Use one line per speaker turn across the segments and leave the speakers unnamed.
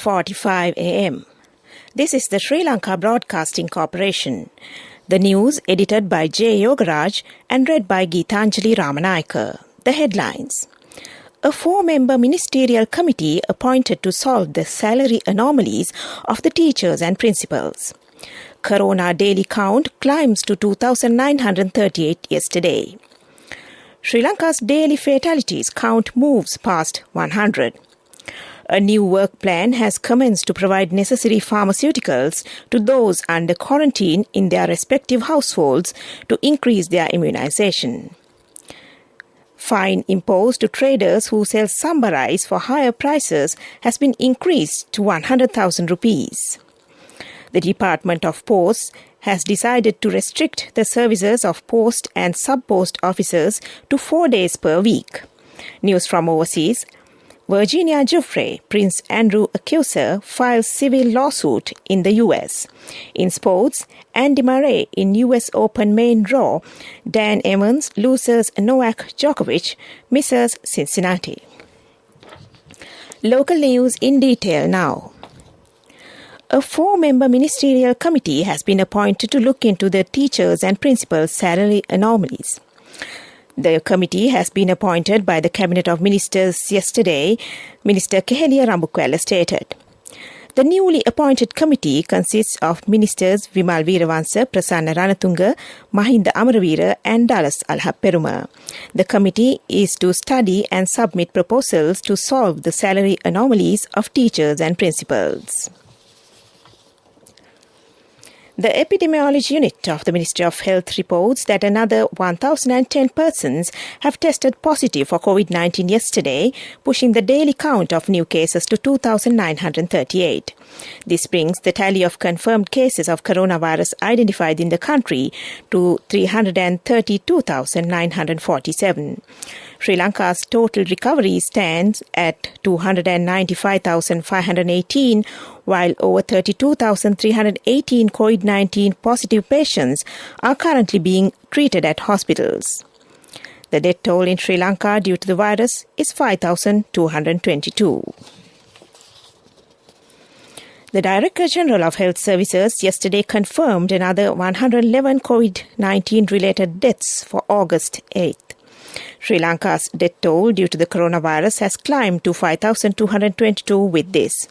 6:45 a.m. This is the Sri Lanka Broadcasting Corporation. The news edited by J. Yogaraj and read by Geetanjali Ramanayaka. The headlines. A 4-member ministerial committee appointed to solve the salary anomalies of the teachers and principals. Corona daily count climbs to 2,938 yesterday. Sri Lanka's daily fatalities count moves past 100. A new work plan has commenced to provide necessary pharmaceuticals to those under quarantine in their respective households to increase their immunization. Fine imposed to traders who sell samba rice for higher prices has been increased to 100,000 rupees. The Department of Posts has decided to restrict the services of post and sub-post officers to 4 days per week. News from overseas. Virginia Giuffre, Prince Andrew accuser, files civil lawsuit in the U.S. In sports, Andy Murray in U.S. Open main draw. Dan Evans loses Novak Djokovic, misses Cincinnati. Local news in detail now. A 4-member ministerial committee has been appointed to look into the teachers' and principals' salary anomalies. The committee has been appointed by the Cabinet of Ministers yesterday, Minister Keheliya Rambukwella stated. The newly appointed committee consists of Ministers Vimal Weerawansa, Prasanna Ranatunga, Mahinda Amaraweera and Dallas Alhapperuma. The committee is to study and submit proposals to solve the salary anomalies of teachers and principals. The Epidemiology Unit of the Ministry of Health reports that another 1,010 persons have tested positive for COVID-19 yesterday, pushing the daily count of new cases to 2,938. This brings the tally of confirmed cases of coronavirus identified in the country to 332,947. Sri Lanka's total recovery stands at 295,518, while over 32,318 COVID-19 positive patients are currently being treated at hospitals. The death toll in Sri Lanka due to the virus is 5,222. The Director General of Health Services yesterday confirmed another 111 COVID-19 related deaths for August 8th. Sri Lanka's death toll due to the coronavirus has climbed to 5,222 with this.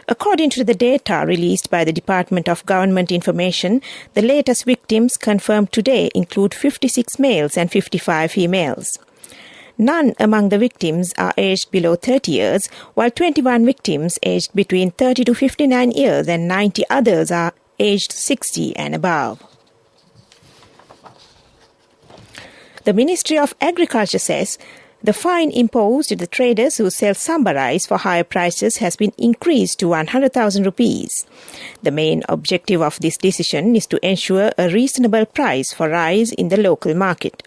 According to the data released by the Department of Government Information, the latest victims confirmed today include 56 males and 55 females. None among the victims are aged below 30 years, while 21 victims aged between 30 to 59 years and 90 others are aged 60 and above. The Ministry of Agriculture says the fine imposed to the traders who sell samba rice for higher prices has been increased to 100,000 rupees. The main objective of this decision is to ensure a reasonable price for rice in the local market.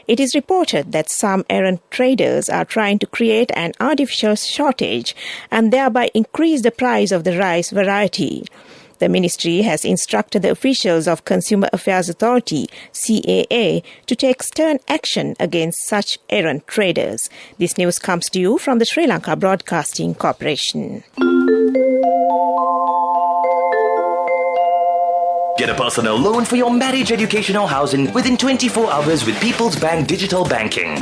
It is reported that some errant traders are trying to create an artificial shortage and thereby increase the price of the rice variety. The ministry has instructed the officials of Consumer Affairs Authority, CAA, to take stern action against such errant traders. This news comes to you from the Sri Lanka Broadcasting Corporation.
Get a personal loan for your marriage, education or housing within 24 hours with People's Bank Digital Banking.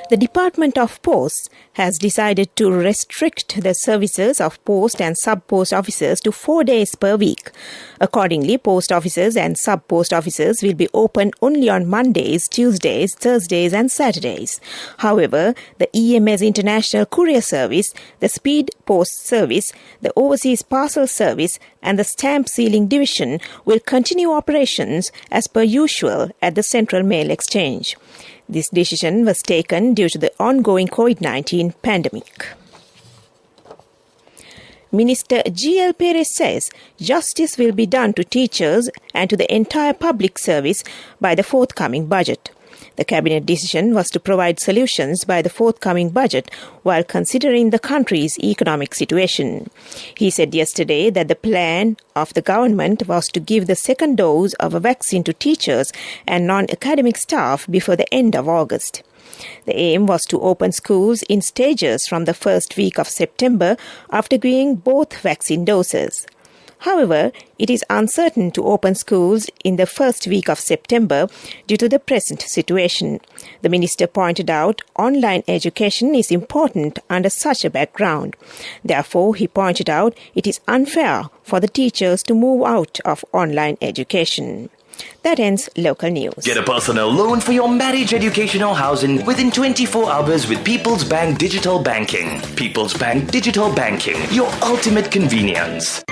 The Department of Posts has decided to restrict the services of post and sub-post officers to 4 days per week. Accordingly, post offices and sub-post offices will be open only on Mondays, Tuesdays, Thursdays and Saturdays. However, the EMS International Courier Service, the Speed Post Service, the Overseas Parcel Service and the Stamp Sealing Division will continue operations as per usual at the Central Mail Exchange. This decision was taken due to the ongoing COVID-19 pandemic. Minister G.L. Perez says justice will be done to teachers and to the entire public service by the forthcoming budget. The cabinet decision was to provide solutions by the forthcoming budget while considering the country's economic situation. He said yesterday that the plan of the government was to give the second dose of a vaccine to teachers and non-academic staff before the end of August. The aim was to open schools in stages from the first week of September after giving both vaccine doses. However, it is uncertain to open schools in the first week of September due to the present situation. The minister pointed out online education is important under such a background. Therefore, he pointed out it is unfair for the teachers to move out of online education. That ends local news.
Get a personal loan for your marriage, education or housing within 24 hours with People's Bank Digital Banking. People's Bank Digital Banking, your ultimate convenience.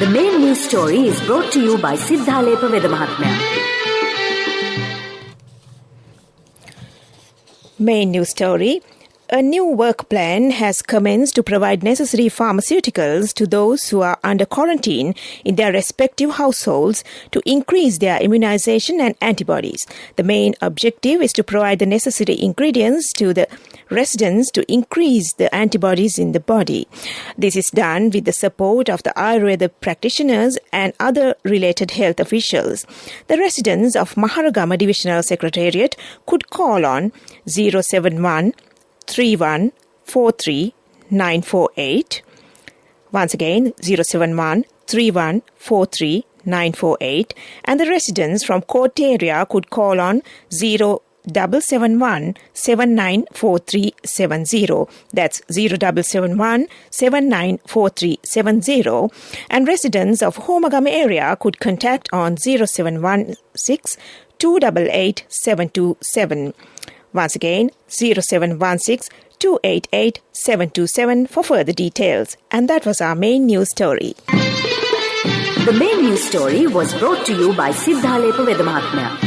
The main news story is brought to you by Siddhalepa Vedamahatmya.
Main news story. A new work plan has commenced to provide necessary pharmaceuticals to those who are under quarantine in their respective households to increase their immunization and antibodies. The main objective is to provide the necessary ingredients to the residents to increase the antibodies in the body. This is done with the support of the Ayurveda practitioners and other related health officials. The residents of Maharagama Divisional Secretariat could call on 071 3143 948. Once again, 071 3143 948. And the residents from Court area could call on 0771 794370. That's 0771 794370. And residents of Homagama area could contact on 0716 288 727. Once again, 0716 288 727 for further details. And that was our main news story.
The main news story was brought to you by Siddhalepa Vedamahatmya.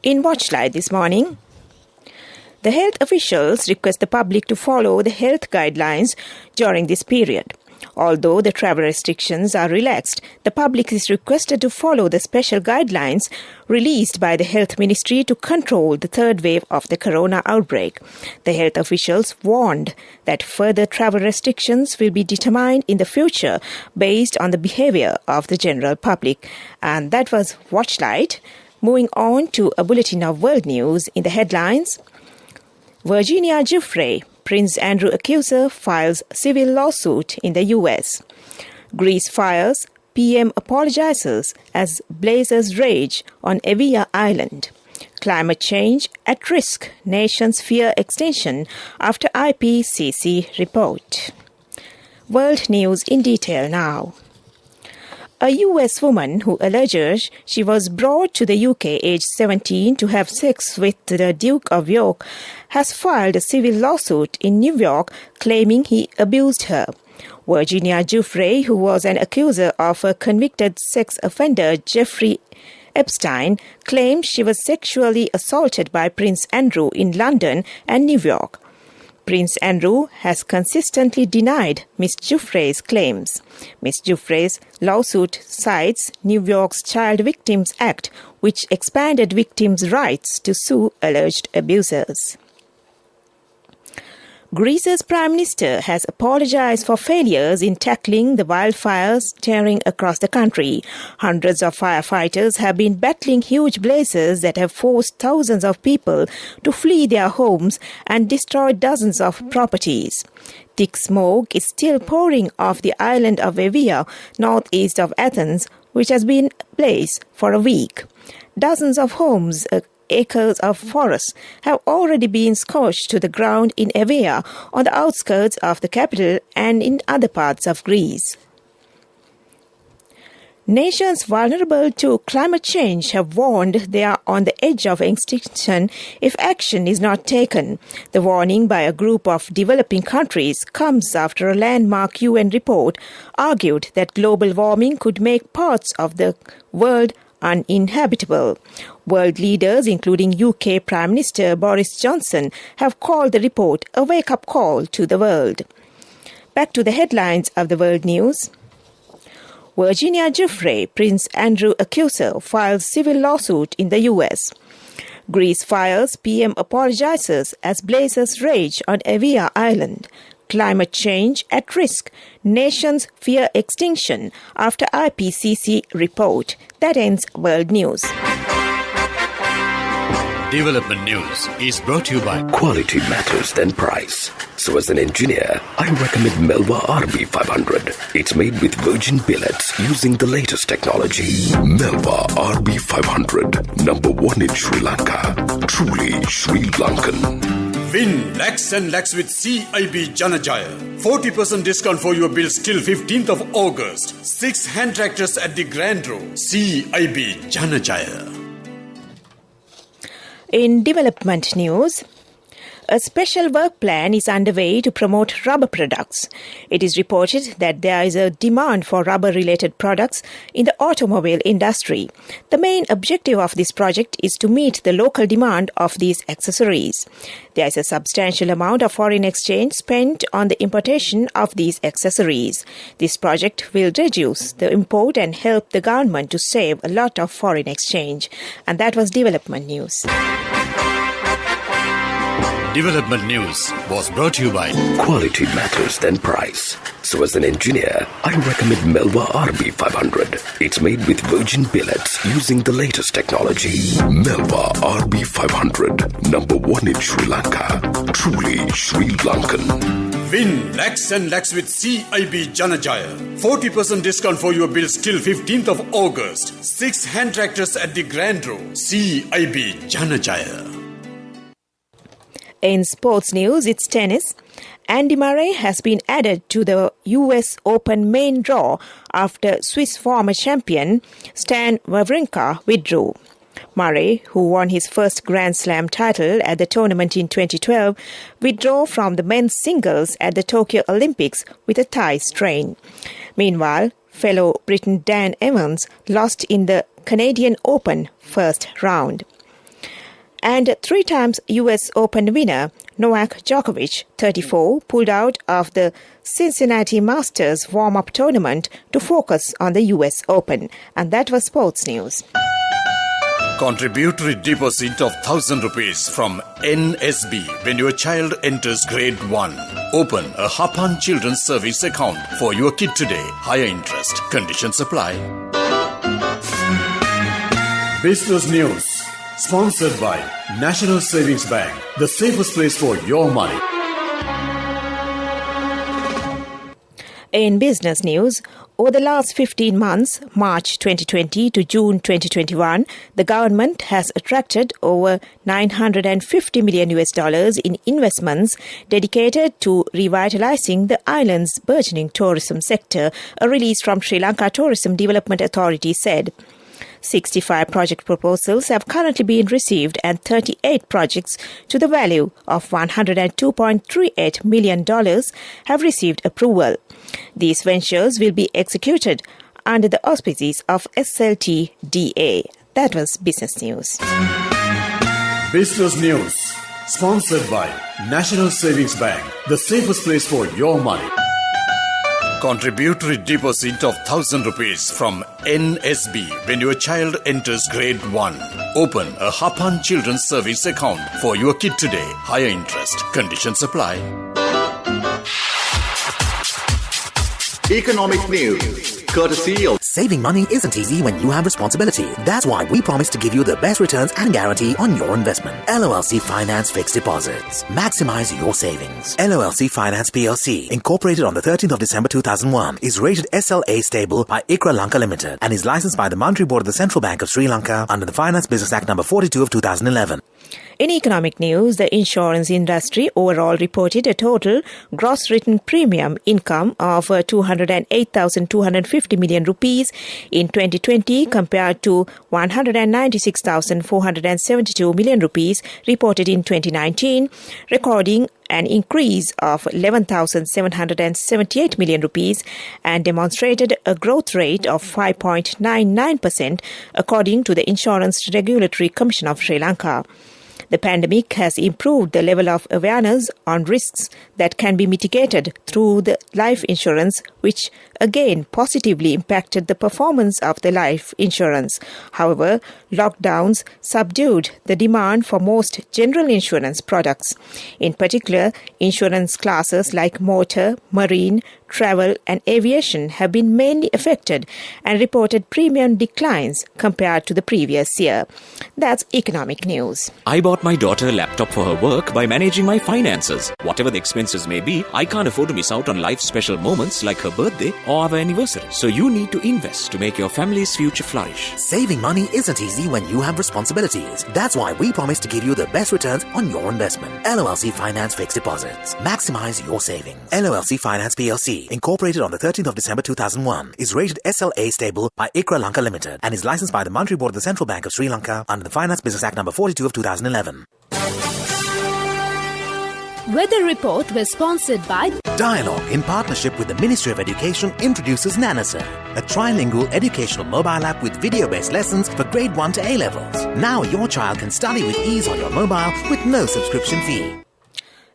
In Watchlight this morning, the health officials request the public to follow the health guidelines during this period. Although the travel restrictions are relaxed, the public is requested to follow the special guidelines released by the Health Ministry to control the third wave of the corona outbreak. The health officials warned that further travel restrictions will be determined in the future based on the behavior of the general public. And that was Watchlight. Moving on to a bulletin of world news in the headlines. Virginia Giuffre, Prince Andrew accuser, files civil lawsuit in the U.S. Greece fires, PM apologizes as blazes rage on Evia Island. Climate change at risk, nations fear extinction after IPCC report. World news in detail now. A U.S. woman who alleges she was brought to the UK aged 17 to have sex with the Duke of York has filed a civil lawsuit in New York claiming he abused her. Virginia Giuffre, who was an accuser of a convicted sex offender Jeffrey Epstein, claimed she was sexually assaulted by Prince Andrew in London and New York. Prince Andrew has consistently denied Ms. Giuffre's claims. Ms. Giuffre's lawsuit cites New York's Child Victims Act, which expanded victims' rights to sue alleged abusers. Greece's Prime Minister has apologized for failures in tackling the wildfires tearing across the country. Hundreds of firefighters have been battling huge blazes that have forced thousands of people to flee their homes and destroyed dozens of properties. Thick smoke is still pouring off the island of Evia, northeast of Athens, which has been ablaze for a week. Dozens of homes, acres of forests have already been scorched to the ground in Evia, on the outskirts of the capital and in other parts of Greece. Nations vulnerable to climate change have warned they are on the edge of extinction if action is not taken. The warning by a group of developing countries comes after a landmark UN report argued that global warming could make parts of the world uninhabitable. World leaders, including UK Prime Minister Boris Johnson, have called the report a wake-up call to the world. Back to the headlines of the world news. Virginia Giuffre, Prince Andrew accuser, files civil lawsuit in the US. Greece files PM apologizes as blazes rage on Evia Island. Climate change at risk. Nations fear extinction after IPCC report. That ends World News.
Development News is brought to you by
Quality matters than price. So as an engineer, I recommend Melva RB500. It's made with virgin billets using the latest technology. Melva RB500, number one in Sri Lanka. Truly Sri Lankan.
Win lakhs and lakhs with CIB Janajaya. 40% discount for your bills till 15th of August. 6 hand tractors at the Grand Draw. CIB Janajaya.
In development news, a special work plan is underway to promote rubber products. It is reported that there is a demand for rubber-related products in the automobile industry. The main objective of this project is to meet the local demand of these accessories. There is a substantial amount of foreign exchange spent on the importation of these accessories. This project will reduce the import and help the government to save a lot of foreign exchange. And that was development news.
Development News was brought to you by
Quality matters than price. So as an engineer, I recommend Melva RB500. It's made with virgin billets using the latest technology. Melva RB500, number one in Sri Lanka. Truly Sri Lankan.
Win lakhs and lakhs with CIB Janajaya. 40% discount for your bills till 15th of August. 6 hand tractors at the Grand Draw. CIB Janajaya.
In sports news, it's tennis. Andy Murray has been added to the US Open main draw after Swiss former champion Stan Wawrinka withdrew. Murray, who won his first Grand Slam title at the tournament in 2012, withdrew from the men's singles at the Tokyo Olympics with a thigh strain. Meanwhile, fellow Briton Dan Evans lost in the Canadian Open first round. And 3 times US Open winner Novak Djokovic, 34, pulled out of the Cincinnati Masters warm-up tournament to focus on the US Open. And that was sports news.
Contributory deposit of 1,000 rupees from NSB when your child enters grade 1. Open a Hapan Children's Service account for your kid today. Higher interest. Conditions apply. Business News. Sponsored by National Savings Bank, the safest place for your money.
In business news, over the last 15 months, March 2020 to June 2021, the government has attracted over $950 million in investments dedicated to revitalizing the island's burgeoning tourism sector, a release from Sri Lanka Tourism Development Authority said. 65 project proposals have currently been received and 38 projects to the value of $102.38 million have received approval. These ventures will be executed under the auspices of SLTDA. That was business news.
Business News. Sponsored by National Savings Bank, the safest place for your money. Contributory deposit of 1,000 rupees from NSB when your child enters grade 1. Open a Hapan Children's Service account for your kid today. Higher interest. Conditions apply.
Economic news, courtesy of
Saving money isn't easy when you have responsibility. That's why we promise to give you the best returns and guarantee on your investment. LOLC Finance Fixed Deposits. Maximize your savings. LOLC Finance PLC, incorporated on the 13th of December 2001, is rated SLA stable by ICRA Lanka Limited and is licensed by the Monetary Board of the Central Bank of Sri Lanka under the Finance Business Act number 42 of 2011.
In economic news, the insurance industry overall reported a total gross written premium income of 208,250 million rupees in 2020 compared to 196,472 million rupees reported in 2019, recording an increase of 11,778 million rupees and demonstrated a growth rate of 5.99% according to the Insurance Regulatory Commission of Sri Lanka. The pandemic has improved the level of awareness on risks that can be mitigated through the life insurance, which again positively impacted the performance of the life insurance. However, lockdowns subdued the demand for most general insurance products. In particular, insurance classes like motor, marine, travel and aviation have been mainly affected and reported premium declines compared to the previous year. That's economic news.
I bought my daughter a laptop for her work by managing my finances. Whatever the expenses may be, I can't afford to miss out on life's special moments like her birthday or our anniversary. So you need to invest to make your family's future flourish.
Saving money isn't easy when you have responsibilities. That's why we promise to give you the best returns on your investment. LOLC Finance Fixed Deposits. Maximize your savings. LOLC Finance PLC, incorporated on the 13th of December 2001, is rated SLA stable by ICRA Lanka Limited and is licensed by the Monetary Board of the Central Bank of Sri Lanka under the Finance Business Act number 42 of 2011.
Weather report was sponsored by
Dialogue, in partnership with the Ministry of Education, introduces Nanasa, a trilingual educational mobile app with video-based lessons for grade 1 to A levels. Now your child can study with ease on your mobile with no subscription fee.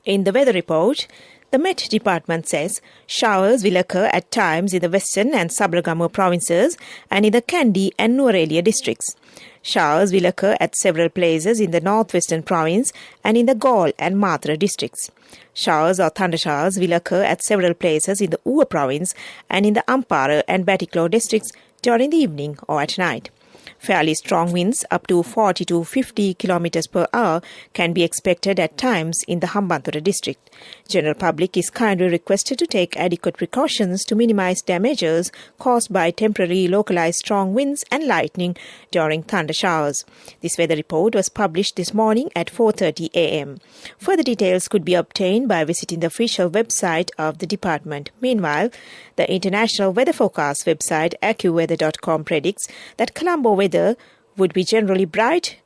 In the weather report, the Met Department says showers will occur at times in the Western and Sabaragamuwa provinces and in the Kandy and Nuwara districts. Showers will occur at several places in the Northwestern province and in the Galle and Mathura districts. Showers or thundershowers will occur at several places in the Uva province and in the Ampara and Batticaloa districts during the evening or at night. Fairly strong winds up to 40 to 50 kilometers per hour can be expected at times in the Hambantota district. General public is kindly requested to take adequate precautions to minimize damages caused by temporary localized strong winds and lightning during thunder showers. This weather report was published this morning at 4:30 a.m. Further details could be obtained by visiting the official website of the department. Meanwhile, the International Weather Forecast website AccuWeather.com predicts that Colombo weather would be generally bright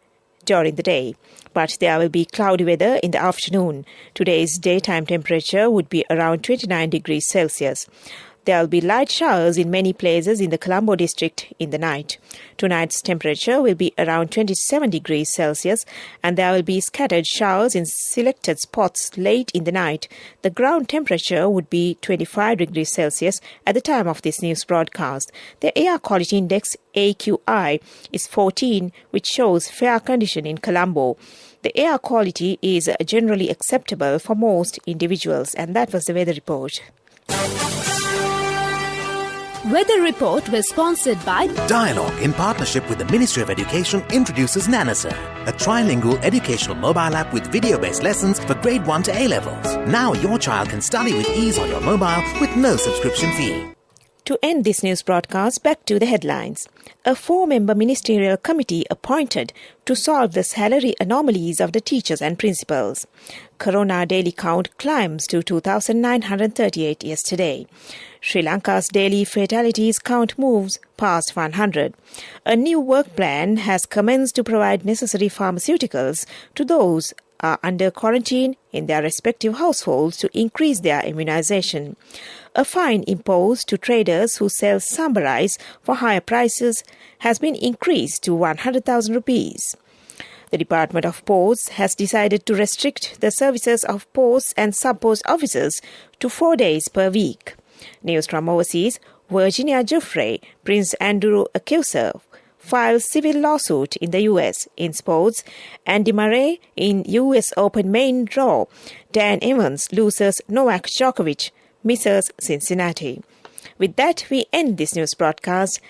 during the day, but there will be cloudy weather in the afternoon. Today's daytime temperature would be around 29 degrees Celsius. There will be light showers in many places in the Colombo district in the night. Tonight's temperature will be around 27 degrees Celsius and there will be scattered showers in selected spots late in the night. The ground temperature would be 25 degrees Celsius at the time of this news broadcast. The air quality index AQI is 14, which shows fair condition in Colombo. The air quality is generally acceptable for most individuals. And that was the weather report.
Weather report was sponsored by
Dialogue, in partnership with the Ministry of Education, introduces Nanasa, a trilingual educational mobile app with video-based lessons for grade 1 to A levels. Now your child can study with ease on your mobile with no subscription fee.
To end this news broadcast, back to the headlines. A 4-member ministerial committee appointed to solve the salary anomalies of the teachers and principals. Corona daily count climbs to 2,938 yesterday. Sri Lanka's daily fatalities count moves past 100. A new work plan has commenced to provide necessary pharmaceuticals to those are under quarantine in their respective households to increase their immunization. A fine imposed to traders who sell samba rice for higher prices has been increased to 100,000 rupees. The Department of Posts has decided to restrict the services of post and sub-post officers to 4 days per week. News from overseas, Virginia Giuffre, Prince Andrew accuser, files civil lawsuit in the U.S. In sports, Andy Murray in U.S. Open main draw. Dan Evans loses Novak Djokovic, misses Cincinnati. With that, we end this news broadcast.